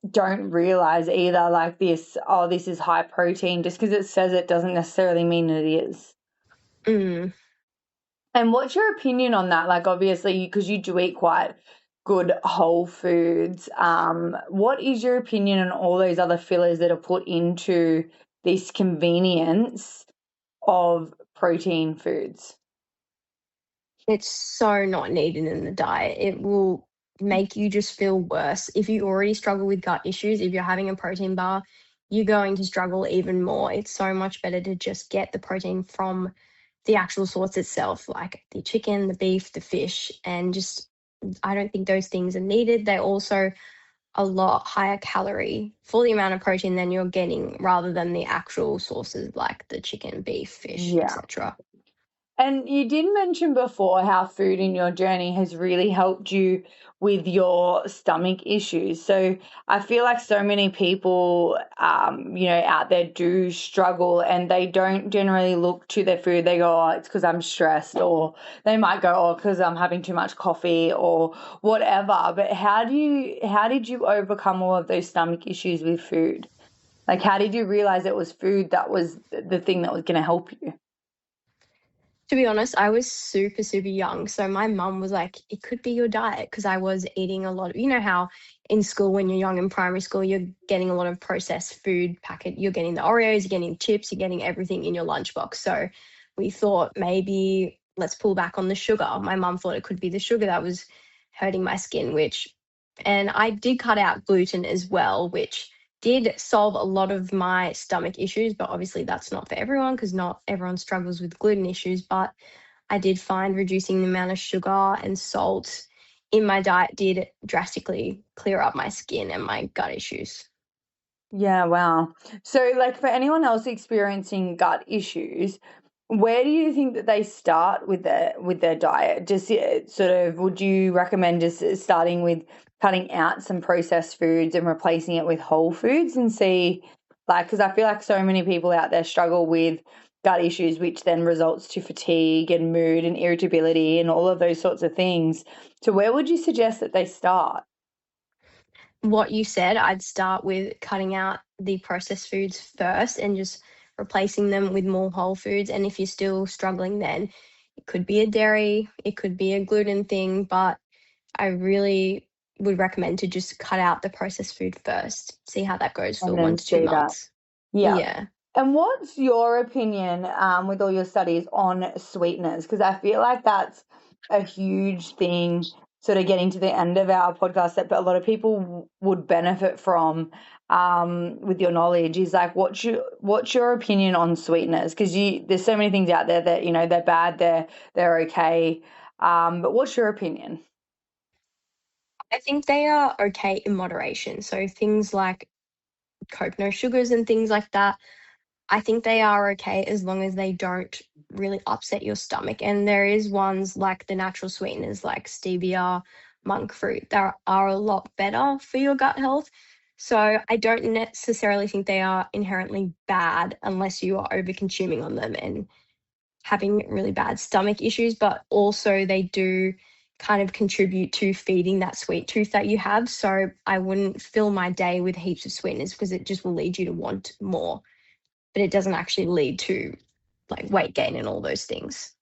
don't realize either, like this is high protein. Just because it says it doesn't necessarily mean it is. Mm. And what's your opinion on that? Like, obviously, because you do eat quite good whole foods, what is your opinion on all those other fillers that are put into this convenience of protein foods? It's so not needed in the diet. It will make you just feel worse. If you already struggle with gut issues, if you're having a protein bar, you're going to struggle even more. It's so much better to just get the protein from the actual source itself, like the chicken, the beef, the fish, and just I don't think those things are needed. They're also a lot higher calorie for the amount of protein than you're getting rather than the actual sources like the chicken, beef, fish, Yeah. etc. And you did mention before how food in your journey has really helped you with your stomach issues. So I feel like so many people, out there do struggle, and they don't generally look to their food. They go, oh, it's because I'm stressed, or they might go, oh, because I'm having too much coffee or whatever. But how did you overcome all of those stomach issues with food? Like, how did you realize it was food that was the thing that was going to help you? To be honest, I was super, super young. So my mum was like, it could be your diet because I was eating a lot of, you know, how in school, when you're young in primary school, you're getting a lot of processed food packet. You're getting the Oreos, you're getting chips, you're getting everything in your lunchbox. So we thought maybe let's pull back on the sugar. My mum thought it could be the sugar that was hurting my skin, and I did cut out gluten as well, which did solve a lot of my stomach issues, but obviously that's not for everyone because not everyone struggles with gluten issues. But I did find reducing the amount of sugar and salt in my diet did drastically clear up my skin and my gut issues. Yeah, wow. So, like, for anyone else experiencing gut issues, where do you think that they start with their diet? Just sort of, would you recommend just starting with cutting out some processed foods and replacing it with whole foods and see, like, because I feel like so many people out there struggle with gut issues, which then results to fatigue and mood and irritability and all of those sorts of things. So, where would you suggest that they start? What you said, I'd start with cutting out the processed foods first and just replacing them with more whole foods. And if you're still struggling, then it could be a dairy, it could be a gluten thing, but I really would recommend to just cut out the processed food first, see how that goes for And one then to two see that. months. Yeah. Yeah. And what's your opinion with all your studies on sweeteners? Because I feel like that's a huge thing, sort of getting to the end of our podcast that a lot of people would benefit from with your knowledge is like, what's your opinion on sweeteners? Because there's so many things out there that, they're bad, they're okay. But what's your opinion? I think they are okay in moderation. So things like Coke no sugars and things like that, I think they are okay as long as they don't really upset your stomach. And there is ones like the natural sweeteners like stevia, monk fruit that are a lot better for your gut health. So I don't necessarily think they are inherently bad unless you are over consuming on them and having really bad stomach issues, but also they do kind of contribute to feeding that sweet tooth that you have. So I wouldn't fill my day with heaps of sweeteners because it just will lead you to want more, but it doesn't actually lead to like weight gain and all those things.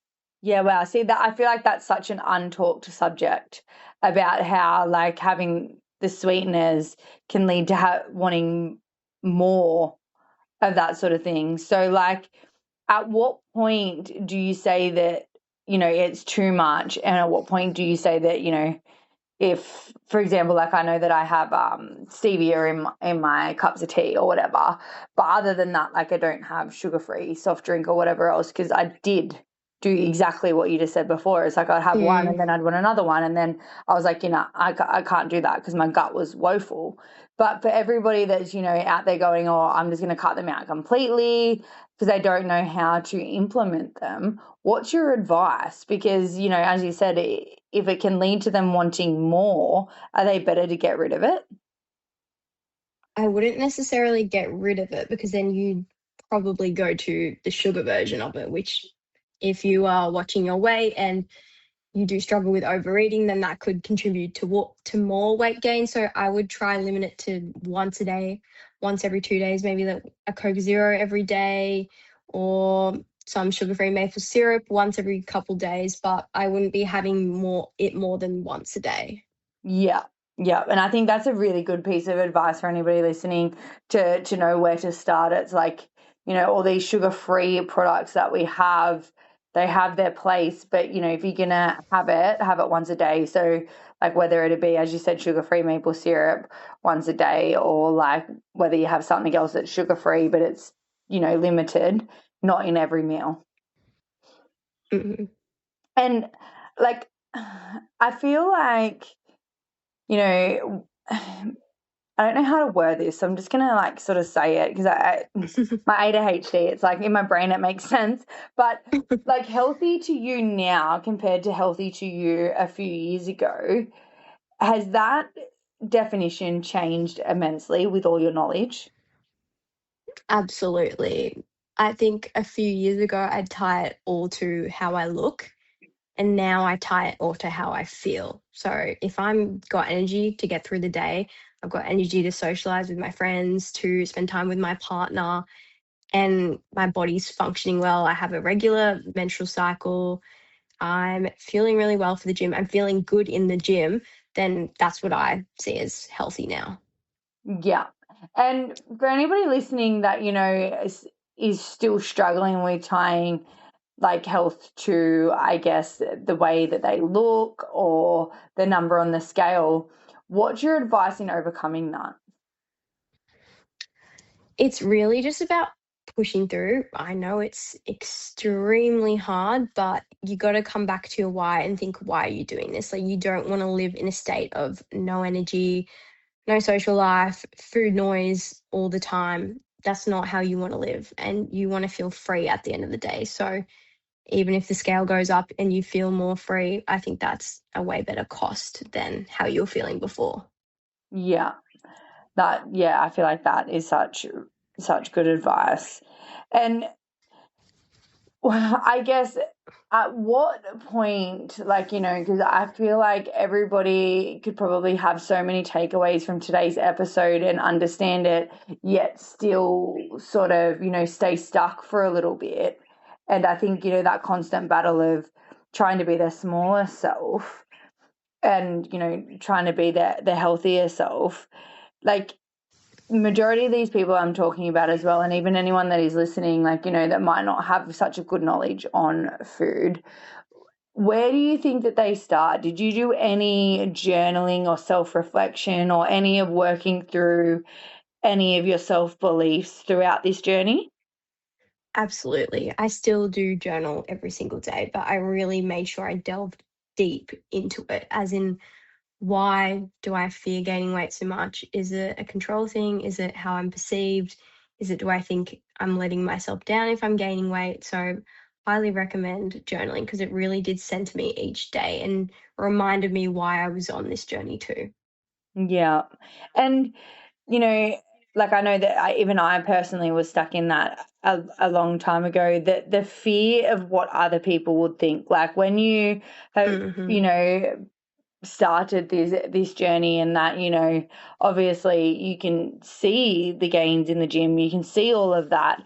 Yeah, wow. See that I feel like that's such an untalked subject about how like having the sweeteners can lead to wanting more of that sort of thing. So like at what point do you say that, it's too much, and at what point do you say that, if, for example, like I know that I have stevia in my cups of tea or whatever, but other than that, like I don't have sugar-free soft drink or whatever else, because I did do exactly what you just said before. It's like I'd have one Mm. and then I'd want another one, and then I was like, I can't do that because my gut was woeful. But for everybody that's, out there going, oh, I'm just going to cut them out completely because they don't know how to implement them, what's your advice? Because, as you said, if it can lead to them wanting more, are they better to get rid of it? I wouldn't necessarily get rid of it because then you probably go to the sugar version of it, which if you are watching your weight and you do struggle with overeating, then that could contribute to more weight gain. So I would try limit it to once a day, once every 2 days, maybe a Coke Zero every day, or some sugar-free maple syrup once every couple days. But I wouldn't be having more than once a day. Yeah. Yeah. And I think that's a really good piece of advice for anybody listening to know where to start. It's like, all these sugar-free products that we have, they have their place, but if you're gonna have it once a day. So like whether it be, as you said, sugar-free maple syrup once a day, or like whether you have something else that's sugar-free, but it's, limited, not in every meal. Mhm. And like I feel like, you know, I don't know how to word this, so I'm just gonna like sort of say it because my ADHD, it's like in my brain it makes sense. But like healthy to you now compared to healthy to you a few years ago, has that definition changed immensely with all your knowledge? Absolutely. I think a few years ago, I'd tie it all to how I look, and now I tie it all to how I feel. So if I'm got energy to get through the day, I've got energy to socialize with my friends, to spend time with my partner, and my body's functioning well. I have a regular menstrual cycle. I'm feeling really well for the gym. I'm feeling good in the gym. Then that's what I see as healthy now. Yeah. And for anybody listening that, is still struggling with tying like health to, I guess, the way that they look or the number on the scale, what's your advice in overcoming that? It's really just about pushing through. I know it's extremely hard, but you got to come back to your why and think, why are you doing this? Like, you don't want to live in a state of no energy, no social life, food noise all the time. That's not how you want to live. And you want to feel free at the end of the day. So, even if the scale goes up and you feel more free, I think that's a way better cost than how you were feeling before. Yeah. Yeah, I feel like that is such good advice. And well, I guess at what point, like, because I feel like everybody could probably have so many takeaways from today's episode and understand it, yet still sort of, stay stuck for a little bit. And I think, that constant battle of trying to be their smaller self and, trying to be the healthier self. Like, majority of these people I'm talking about as well, and even anyone that is listening, like, that might not have such a good knowledge on food, where do you think that they start? Did you do any journaling or self-reflection or any of working through any of your self-beliefs throughout this journey? Absolutely. I still do journal every single day, but I really made sure I delved deep into it, as in, why do I fear gaining weight so much? Is it a control thing? Is it how I'm perceived? Is it, do I think I'm letting myself down if I'm gaining weight? So, highly recommend journaling because it really did center me each day and reminded me why I was on this journey too. Yeah. And, you know, like I know that even I personally was stuck in that a long time ago, that the fear of what other people would think, like when you have, Hmm. started this journey, and that, obviously you can see the gains in the gym, you can see all of that.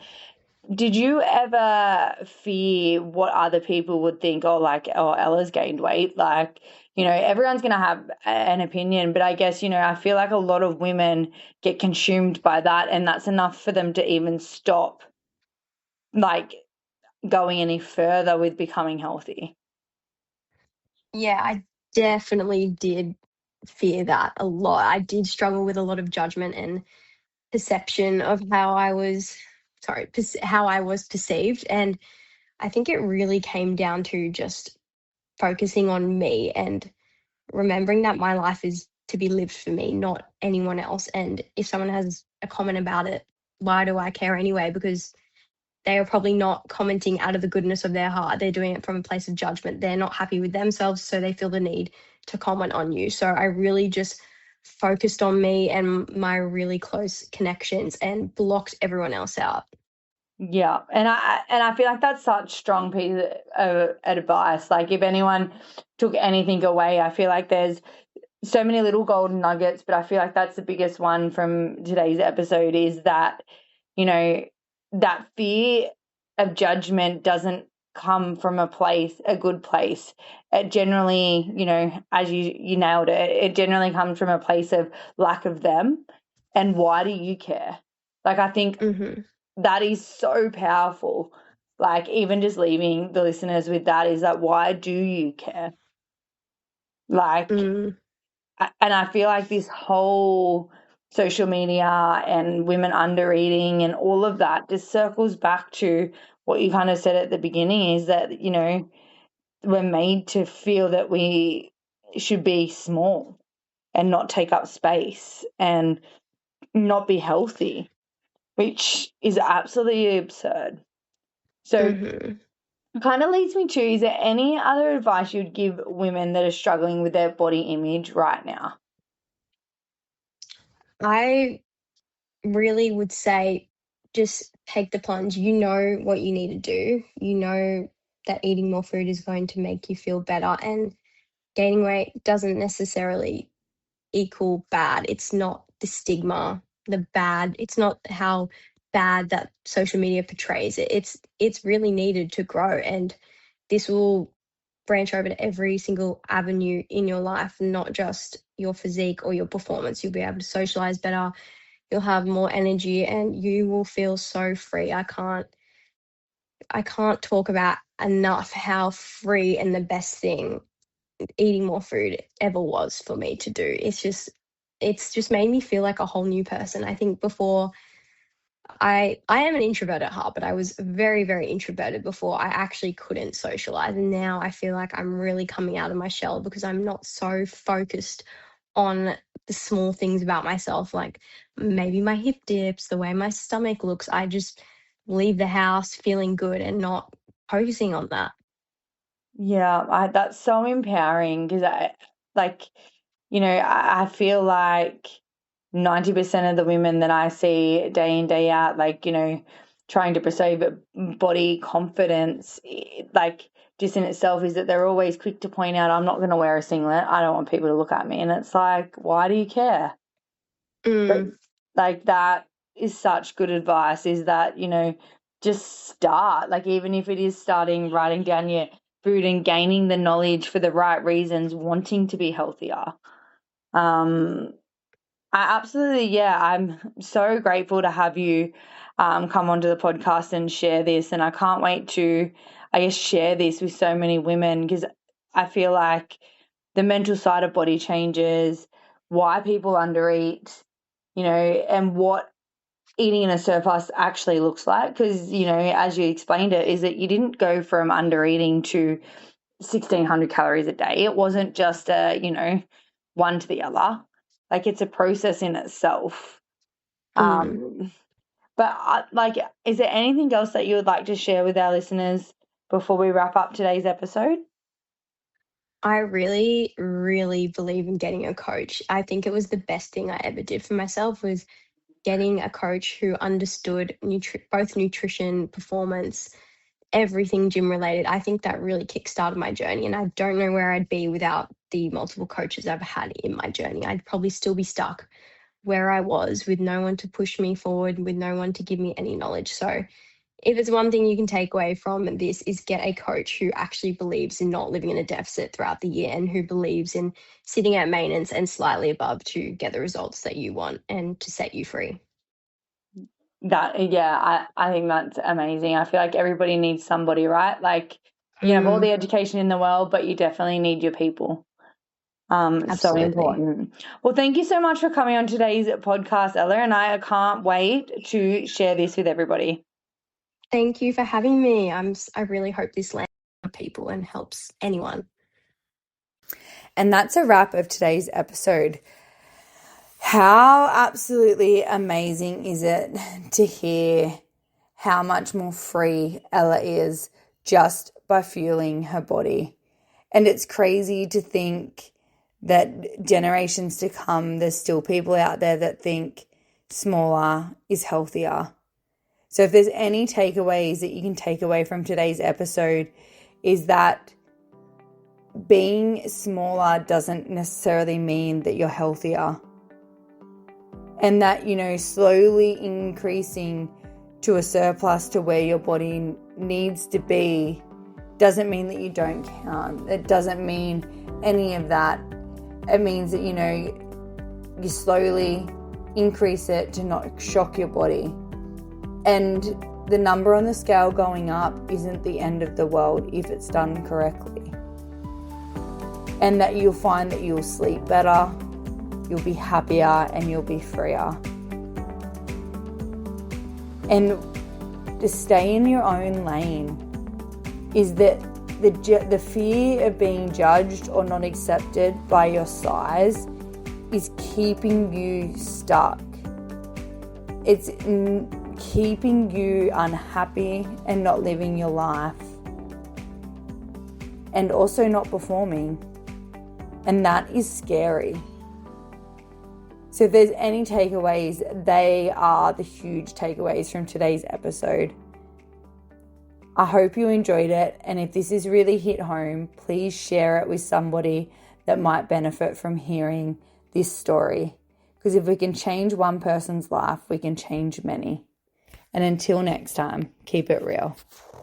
Did you ever fear what other people would think? Oh, like, oh, Ella's gained weight. Like, everyone's going to have an opinion, but I guess, I feel like a lot of women get consumed by that, and that's enough for them to even stop, like, going any further with becoming healthy. Yeah, I definitely did fear that a lot. I did struggle with a lot of judgment and perception of how I was, sorry, how I was perceived. And I think it really came down to just focusing on me and remembering that my life is to be lived for me, not anyone else. And if someone has a comment about it, why do I care anyway? Because they are probably not commenting out of the goodness of their heart. They're doing it from a place of judgment. They're not happy with themselves, so they feel the need to comment on you. So I really just focused on me and my really close connections and blocked everyone else out. Yeah, and I feel like that's such strong piece of advice. Like if anyone took anything away, I feel like there's so many little golden nuggets, but I feel like that's the biggest one from today's episode is that, you know, that fear of judgment doesn't come from a good place. It generally, as you nailed it, it generally comes from a place of lack of them. And why do you care? Like, I think Mm-hmm. that is so powerful. Like, even just leaving the listeners with that is that why do you care? Like, Mm. and I feel like this whole social media and women under eating and all of that just circles back to what you kind of said at the beginning is that, we're made to feel that we should be small and not take up space and not be healthy, which is absolutely absurd. So Mm-hmm. it kind of leads me to, is there any other advice you'd give women that are struggling with their body image right now? I really would say just take the plunge. You know what you need to do. You know that eating more food is going to make you feel better, and gaining weight doesn't necessarily equal bad. It's not the stigma, the bad. It's not how bad that social media portrays it. It's really needed to grow, and this will branch over to every single avenue in your life, not just your physique or your performance. You'll be able to socialize better, you'll have more energy, and you will feel so free. I can't talk about enough how free and the best thing eating more food ever was for me to do. It's just made me feel like a whole new person. I think before, I am an introvert at heart, but I was very, very introverted before. I actually couldn't socialize, and now I feel like I'm really coming out of my shell because I'm not so focused on the small things about myself, like maybe my hip dips, the way my stomach looks. I just leave the house feeling good and not focusing on that. Yeah, that's so empowering because like, I feel like 90% of the women that I see day in, day out, like, trying to perceive body confidence, like, just in itself is that they're always quick to point out, I'm not going to wear a singlet. I don't want people to look at me. And it's like, why do you care? But Mm, like that is such good advice is that, just start. Like even if it is starting writing down your food and gaining the knowledge for the right reasons, wanting to be healthier. Um, I absolutely, yeah, I'm so grateful to have you come onto the podcast and share this. And I can't wait to, I guess, share this with so many women because I feel like the mental side of body changes, why people undereat, and what eating in a surplus actually looks like. Because, as you explained it, is that you didn't go from under eating to 1,600 calories a day. It wasn't just one to the other. Like it's a process in itself. mm. Um, but like, is there anything else that you would like to share with our listeners before we wrap up today's episode? I really, really believe in getting a coach. I think it was the best thing I ever did for myself was getting a coach who understood both nutrition, performance, everything gym related. I think that really kickstarted my journey, and I don't know where I'd be without the multiple coaches I've had in my journey. I'd probably still be stuck where I was with no one to push me forward, with no one to give me any knowledge. So if it's one thing you can take away from this is get a coach who actually believes in not living in a deficit throughout the year and who believes in sitting at maintenance and slightly above to get the results that you want and to set you free. That, yeah, I think that's amazing. I feel like everybody needs somebody, right? Like you can have all Mm, the education in the world, but you definitely need your people. It's so absolutely. important. Well, thank you so much for coming on today's podcast, Ella, and I can't wait to share this with everybody. Thank you for having me. I really hope this lands on people and helps anyone. And that's a wrap of today's episode. How absolutely amazing is it to hear how much more free Ella is just by fueling her body? And it's crazy to think that generations to come, there's still people out there that think smaller is healthier. So if there's any takeaways that you can take away from today's episode, is that being smaller doesn't necessarily mean that you're healthier. And that, slowly increasing to a surplus to where your body needs to be doesn't mean that you don't count. It doesn't mean any of that. It means that, you slowly increase it to not shock your body. And the number on the scale going up isn't the end of the world if it's done correctly. And that you'll find that you'll sleep better, you'll be happier, and you'll be freer. And to stay in your own lane is that the fear of being judged or not accepted by your size is keeping you stuck. It's keeping you unhappy and not living your life, and also not performing. And that is scary. So if there's any takeaways, they are the huge takeaways from today's episode. I hope you enjoyed it. And if this has really hit home, please share it with somebody that might benefit from hearing this story. Because if we can change one person's life, we can change many. And until next time, keep it real.